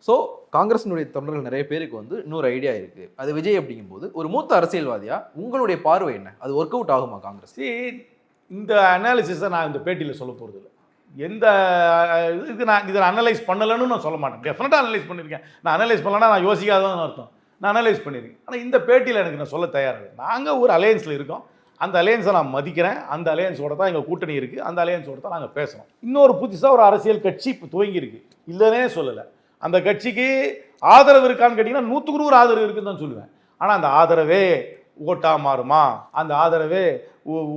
So காங்கிரஸினுடைய தொண்டர்கள் நிறைய பேருக்கு வந்து இன்னொரு ஐடியா இருக்குது. அது விஜய் அப்படிங்கும்போது ஒரு மூத்த அரசியல்வாதியா உங்களுடைய பார்வை என்ன? அது ஒர்க் அவுட் ஆகுமா காங்கிரஸ்? இந்த அனாலிசிஸை நான் இந்த பேட்டியில் சொல்ல போகிறது இல்லை. எந்த இதுக்கு நான் இதை அனலைஸ் பண்ணலைன்னு நான் சொல்ல மாட்டேன். டெஃபினட்டாக அனலைஸ் பண்ணியிருக்கேன். நான் அனலைஸ் பண்ணலன்னா நான் யோசிக்காதன்னு அர்த்தம். நான் அனலைஸ் பண்ணியிருக்கேன். ஆனால் இந்த பேட்டியில் எனக்கு நான் சொல்ல தயாராக. நாங்கள் ஒரு அலையன்ஸில் இருக்கோம். அந்த அலையன்ஸை நான் மதிக்கிறேன். அந்த அலையன்ஸோட தான் எங்கள் கூட்டணி இருக்குது. அந்த அலையன்ஸோட தான் நாங்கள் பேசுகிறோம். இன்னொரு புதுசாக ஒரு அரசியல் கட்சி இப்போ துவங்கியிருக்கு. இல்லைன்னே சொல்லலை. அந்த கட்சிக்கு ஆதரவு இருக்கான்னு கேட்டிங்கன்னா 100க்கு 100 ஆதரவு இருக்குன்னு தான் சொல்லுவேன். ஆனால் அந்த ஆதரவே ஓட்டாக மாறுமா, அந்த ஆதரவே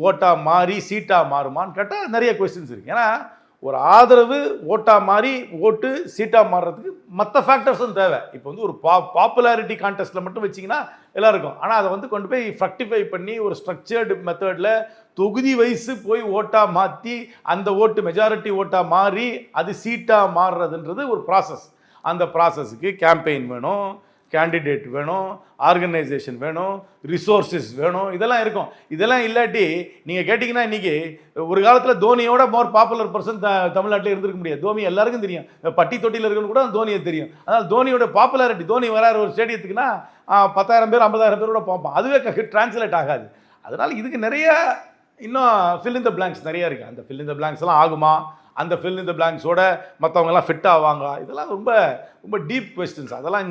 ஓட்டாக மாறி சீட்டாக மாறுமான்னு கேட்டால் நிறைய கொஸ்டின்ஸ் இருக்குது. ஏன்னா ஒரு ஆதரவு ஓட்டாக மாறி ஓட்டு சீட்டாக மாறுறதுக்கு மற்ற ஃபேக்டர்ஸும் தேவை. இப்போ வந்து ஒரு பாப்புலாரிட்டி கான்டெஸ்ட்டில் மட்டும் வச்சிங்கன்னா எல்லாம் இருக்கும். ஆனால் அதை வந்து கொண்டு போய் ஃப்ரக்டிஃபை பண்ணி ஒரு ஸ்ட்ரக்சர்டு மெத்தடில் தொகுதி வயசு போய் ஓட்டாக மாற்றி அந்த ஓட்டு மெஜாரிட்டி ஓட்டாக மாறி அது சீட்டாக மாறுறதுன்றது ஒரு ப்ராசஸ். அந்த ப்ராசஸுக்கு கேம்பெயின் வேணும், கேண்டிடேட் வேணும், ஆர்கனைசேஷன் வேணும், ரிசோர்ஸஸ் வேணும், இதெல்லாம் இருக்கும். இதெல்லாம் இல்லாட்டி நீங்கள் கேட்டிங்கன்னா இன்றைக்கி ஒரு காலத்தில் தோனியோட மோர் பாப்புலர் பர்சன் தமிழ்நாட்டில் இருந்திருக்க முடியாது. தோனி எல்லாருக்கும் தெரியும். பட்டி தொட்டியில் இருக்கணும் கூட தோனியை தெரியும். அதனால் தோனியோட பாப்புலாரிட்டி, தோனி வராரு ஒரு ஸ்டேடியத்துக்குன்னா 10,000 பேர் 50,000 பேரோட பார்ப்போம். அதுவே டிரான்ஸ்லேட் ஆகாது. அதனால் இதுக்கு நிறைய இன்னும் ஃபில் இன் த பிளாங்க்ஸ் நிறைய இருக்குது. அந்த ஃபில் இன் த பிளாங்க்ஸ்லாம் ஆகுமா, அந்த ஃபில் இன் த பிளாங்க்ஸோட மற்றவங்கெல்லாம் ஃபிட் ஆவாங்க, இதெல்லாம் ரொம்ப ரொம்ப டீப் கொஸ்டின்ஸ். அதெல்லாம்